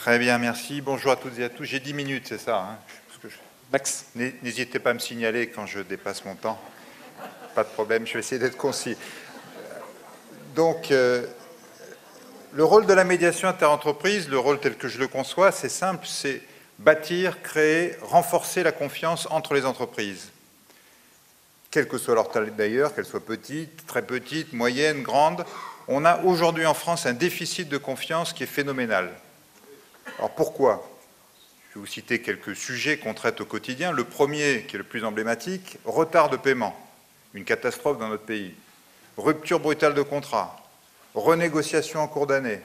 Très bien, merci. Bonjour à toutes et à tous. J'ai 10 minutes, c'est ça, hein? Max. N'hésitez pas à me signaler quand je dépasse mon temps. Pas de problème, je vais essayer d'être concis. Donc, le rôle de la médiation interentreprise, le rôle tel que je le conçois, c'est simple, c'est bâtir, créer, renforcer la confiance entre les entreprises. Quelle que soit leur taille d'ailleurs, qu'elles soient petites, très petites, moyennes, grandes, on a aujourd'hui en France un déficit de confiance qui est phénoménal. Alors pourquoi ? Je vais vous citer quelques sujets qu'on traite au quotidien. Le premier, qui est le plus emblématique, retard de paiement, une catastrophe dans notre pays. Rupture brutale de contrat, renégociation en cours d'année.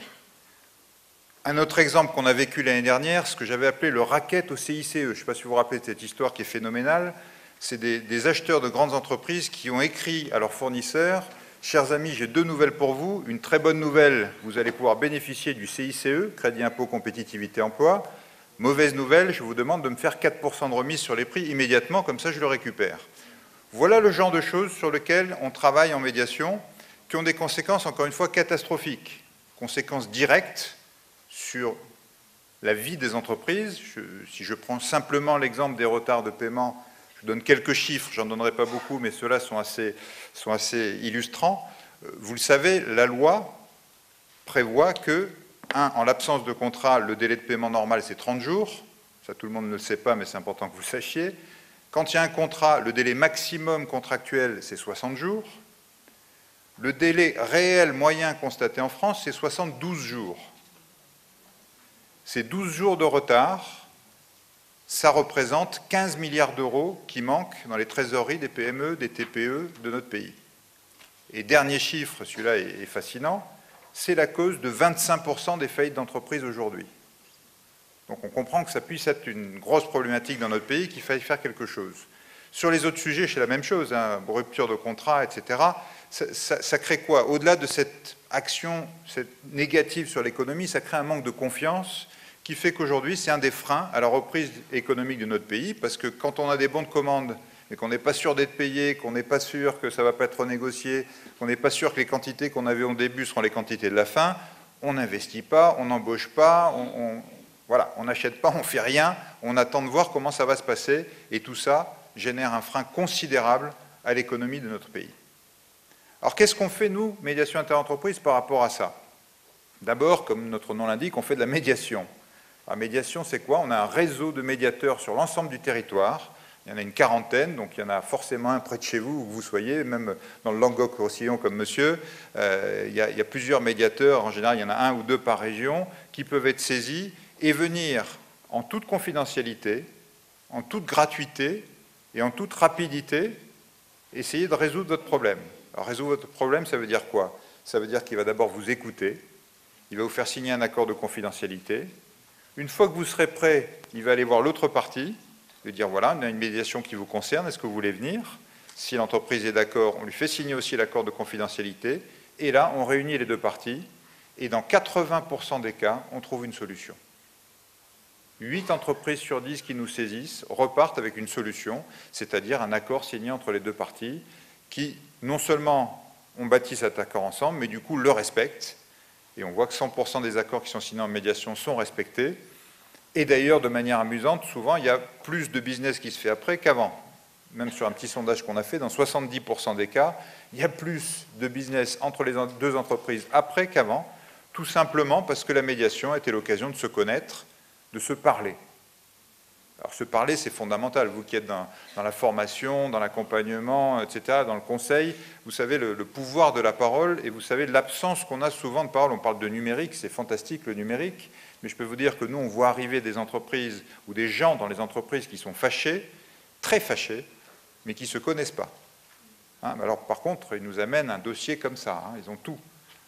Un autre exemple qu'on a vécu l'année dernière, ce que j'avais appelé le racket au CICE. Je ne sais pas si vous vous rappelez de cette histoire qui est phénoménale. C'est des acheteurs de grandes entreprises qui ont écrit à leurs fournisseurs « Chers amis, j'ai deux nouvelles pour vous. Une très bonne nouvelle, vous allez pouvoir bénéficier du CICE, Crédit Impôt Compétitivité Emploi. Mauvaise nouvelle, je vous demande de me faire 4% de remise sur les prix immédiatement, comme ça je le récupère. » Voilà le genre de choses sur lesquelles on travaille en médiation, qui ont des conséquences, encore une fois, catastrophiques. Conséquences directes sur la vie des entreprises. Si je prends simplement l'exemple des retards de paiement, je donne quelques chiffres, j'en donnerai pas beaucoup, mais ceux-là sont assez illustrants. Vous le savez, la loi prévoit que, en l'absence de contrat, le délai de paiement normal, c'est 30 jours. Ça, tout le monde ne le sait pas, mais c'est important que vous le sachiez. Quand il y a un contrat, le délai maximum contractuel, c'est 60 jours. Le délai réel moyen constaté en France, c'est 72 jours. Ces 12 jours de retard, ça représente 15 milliards d'euros qui manquent dans les trésoreries des PME, des TPE de notre pays. Et dernier chiffre, celui-là est fascinant, c'est la cause de 25% des faillites d'entreprises aujourd'hui. Donc on comprend que ça puisse être une grosse problématique dans notre pays, qu'il faille faire quelque chose. Sur les autres sujets, c'est la même chose, hein, rupture de contrat, etc. Ça crée quoi? Au-delà de cette action négative sur l'économie, ça crée un manque de confiance qui fait qu'aujourd'hui, c'est un des freins à la reprise économique de notre pays, parce que quand on a des bons de commande, mais qu'on n'est pas sûr d'être payé, qu'on n'est pas sûr que ça ne va pas être renégocié, qu'on n'est pas sûr que les quantités qu'on avait au début seront les quantités de la fin, on n'investit pas, on n'embauche pas, voilà, on n'achète pas, on ne fait rien, on attend de voir comment ça va se passer, et tout ça génère un frein considérable à l'économie de notre pays. Alors qu'est-ce qu'on fait, nous, médiation interentreprise, par rapport à ça? D'abord, comme notre nom l'indique, on fait de la médiation. La médiation, c'est quoi? On a un réseau de médiateurs sur l'ensemble du territoire. Il y en a une quarantaine, donc il y en a forcément un près de chez vous, où vous soyez, même dans le Languedoc-Roussillon comme monsieur. Il y a plusieurs médiateurs, en général il y en a un ou deux par région, qui peuvent être saisis et venir en toute confidentialité, en toute gratuité et en toute rapidité essayer de résoudre votre problème. Alors résoudre votre problème, ça veut dire quoi? Ça veut dire qu'il va d'abord vous écouter, il va vous faire signer un accord de confidentialité. Une fois que vous serez prêt, il va aller voir l'autre partie, lui dire voilà, on a une médiation qui vous concerne, est-ce que vous voulez venir? Si l'entreprise est d'accord, on lui fait signer aussi l'accord de confidentialité, et là, on réunit les deux parties, et dans 80% des cas, on trouve une solution. 8 entreprises sur 10 qui nous saisissent repartent avec une solution, c'est-à-dire un accord signé entre les deux parties, qui non seulement on bâtit cet accord ensemble, mais du coup le respectent, et on voit que 100% des accords qui sont signés en médiation sont respectés. Et d'ailleurs, de manière amusante, souvent, il y a plus de business qui se fait après qu'avant. Même sur un petit sondage qu'on a fait, dans 70% des cas, il y a plus de business entre les deux entreprises après qu'avant, tout simplement parce que la médiation était l'occasion de se connaître, de se parler. Alors se parler, c'est fondamental. Vous qui êtes dans la formation, dans l'accompagnement, etc., dans le conseil, vous savez le pouvoir de la parole et vous savez l'absence qu'on a souvent de parole. On parle de numérique, c'est fantastique le numérique, mais je peux vous dire que nous, on voit arriver des entreprises ou des gens dans les entreprises qui sont fâchés, très fâchés, mais qui ne se connaissent pas. Hein, alors par contre, ils nous amènent un dossier comme ça, hein, ils ont tout.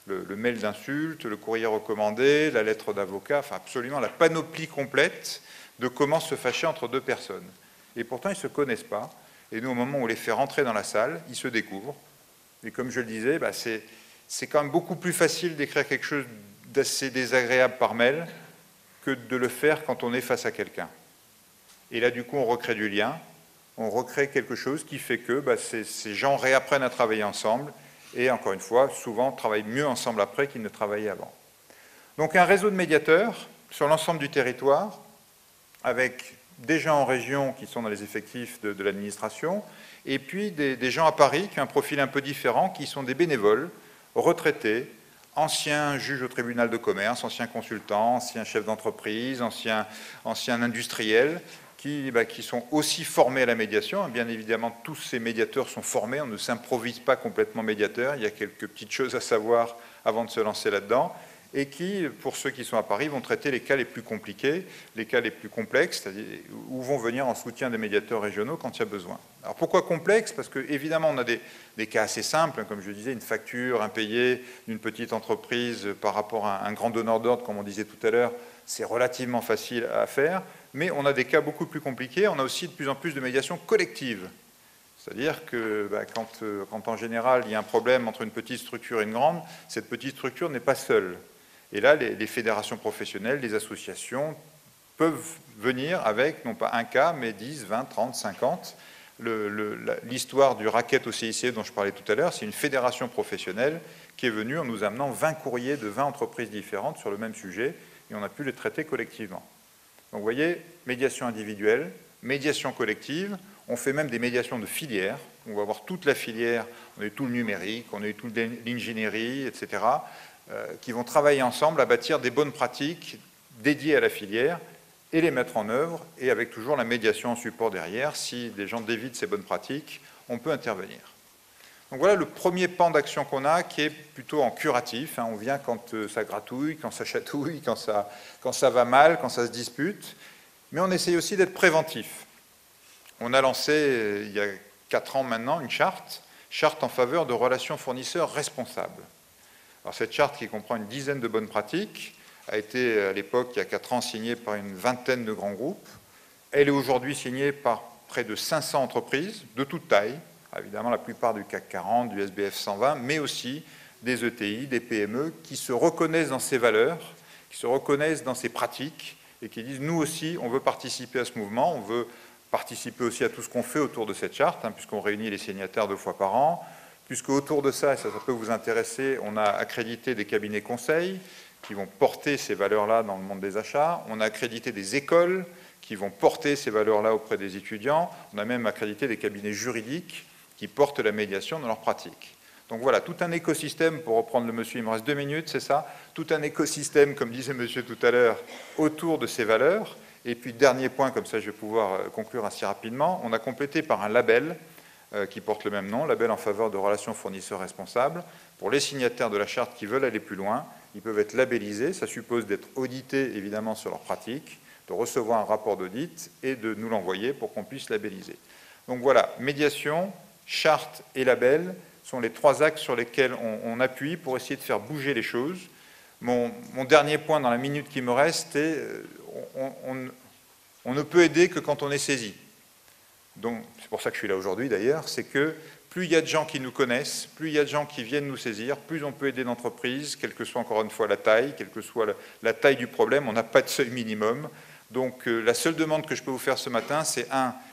Le mail d'insulte, le courrier recommandé, la lettre d'avocat, enfin absolument la panoplie complète de comment se fâcher entre deux personnes. Et pourtant, ils ne se connaissent pas. Et nous, au moment où on les fait rentrer dans la salle, ils se découvrent. Et comme je le disais, c'est quand même beaucoup plus facile d'écrire quelque chose d'assez désagréable par mail que de le faire quand on est face à quelqu'un. Et là, du coup, on recrée du lien, on recrée quelque chose qui fait que ces gens réapprennent à travailler ensemble et, encore une fois, souvent travaillent mieux ensemble après qu'ils ne travaillaient avant. Donc, un réseau de médiateurs sur l'ensemble du territoire, avec des gens en région qui sont dans les effectifs de l'administration, et puis des gens à Paris qui ont un profil un peu différent, qui sont des bénévoles, retraités, anciens juges au tribunal de commerce, anciens consultants, anciens chefs d'entreprise, anciens industriels, qui sont aussi formés à la médiation. Bien évidemment, tous ces médiateurs sont formés, on ne s'improvise pas complètement médiateur, il y a quelques petites choses à savoir avant de se lancer là-dedans, et qui, pour ceux qui sont à Paris, vont traiter les cas les plus compliqués, les cas les plus complexes, c'est-à-dire où vont venir en soutien des médiateurs régionaux quand il y a besoin. Alors pourquoi complexe? Parce qu'évidemment, on a des cas assez simples, comme je disais, une facture impayée d'une petite entreprise par rapport à un grand donneur d'ordre, comme on disait tout à l'heure, c'est relativement facile à faire, mais on a des cas beaucoup plus compliqués, on a aussi de plus en plus de médiation collective. C'est-à-dire que quand en général il y a un problème entre une petite structure et une grande, cette petite structure n'est pas seule. Et là, les fédérations professionnelles, les associations peuvent venir avec, non pas un cas, mais 10, 20, 30, 50. L'histoire du racket au CICE dont je parlais tout à l'heure, c'est une fédération professionnelle qui est venue en nous amenant 20 courriers de 20 entreprises différentes sur le même sujet, et on a pu les traiter collectivement. Donc vous voyez, médiation individuelle, médiation collective, on fait même des médiations de filières, on va voir toute la filière, on a eu tout le numérique, on a eu toute l'ingénierie, etc., qui vont travailler ensemble à bâtir des bonnes pratiques dédiées à la filière et les mettre en œuvre, et avec toujours la médiation en support derrière. Si des gens dévident ces bonnes pratiques, on peut intervenir. Donc voilà le premier pan d'action qu'on a, qui est plutôt en curatif. On vient quand ça gratouille, quand ça chatouille, quand ça va mal, quand ça se dispute, mais on essaye aussi d'être préventif. On a lancé, il y a 4 ans maintenant, une charte en faveur de relations fournisseurs responsables. Alors cette charte, qui comprend une dizaine de bonnes pratiques, a été à l'époque, il y a 4 ans, signée par une vingtaine de grands groupes. Elle est aujourd'hui signée par près de 500 entreprises, de toute taille, évidemment la plupart du CAC 40, du SBF 120, mais aussi des ETI, des PME, qui se reconnaissent dans ces valeurs, qui se reconnaissent dans ces pratiques, et qui disent, nous aussi, on veut participer à ce mouvement, on veut participer aussi à tout ce qu'on fait autour de cette charte, puisqu'on réunit les signataires 2 fois par an, puisque autour de ça, et ça peut vous intéresser, on a accrédité des cabinets conseils qui vont porter ces valeurs-là dans le monde des achats, on a accrédité des écoles qui vont porter ces valeurs-là auprès des étudiants, on a même accrédité des cabinets juridiques qui portent la médiation dans leurs pratiques. Donc voilà, tout un écosystème, pour reprendre le monsieur, il me reste 2 minutes, c'est ça, tout un écosystème, comme disait monsieur tout à l'heure, autour de ces valeurs. Et puis dernier point, comme ça je vais pouvoir conclure assez rapidement, on a complété par un label qui porte le même nom, label en faveur de relations fournisseurs responsables. Pour les signataires de la charte qui veulent aller plus loin, ils peuvent être labellisés, ça suppose d'être audités évidemment sur leurs pratiques, de recevoir un rapport d'audit et de nous l'envoyer pour qu'on puisse labelliser. Donc voilà, médiation, charte et label sont les 3 axes sur lesquels on appuie pour essayer de faire bouger les choses. Mon dernier point dans la minute qui me reste est on ne peut aider que quand on est saisi. Donc, c'est pour ça que je suis là aujourd'hui d'ailleurs, c'est que plus il y a de gens qui nous connaissent, plus il y a de gens qui viennent nous saisir, plus on peut aider l'entreprise, quelle que soit encore une fois la taille, quelle que soit la taille du problème, on n'a pas de seuil minimum. Donc la seule demande que je peux vous faire ce matin, c'est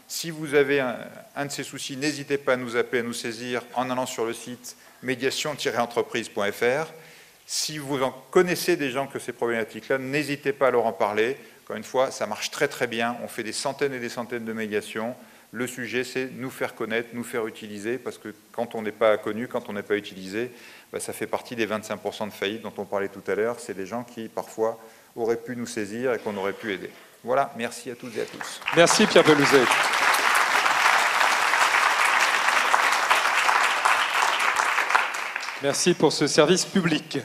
si vous avez un de ces soucis, n'hésitez pas à nous appeler, à nous saisir en allant sur le site médiation-entreprise.fr. Si vous en connaissez des gens que ces problématiques-là, n'hésitez pas à leur en parler. Encore une fois, ça marche très très bien, on fait des centaines et des centaines de médiations. Le sujet, c'est nous faire connaître, nous faire utiliser, parce que quand on n'est pas connu, quand on n'est pas utilisé, ça fait partie des 25% de faillites dont on parlait tout à l'heure. C'est des gens qui, parfois, auraient pu nous saisir et qu'on aurait pu aider. Voilà, merci à toutes et à tous. Merci Pierre Belouzet. Merci pour ce service public.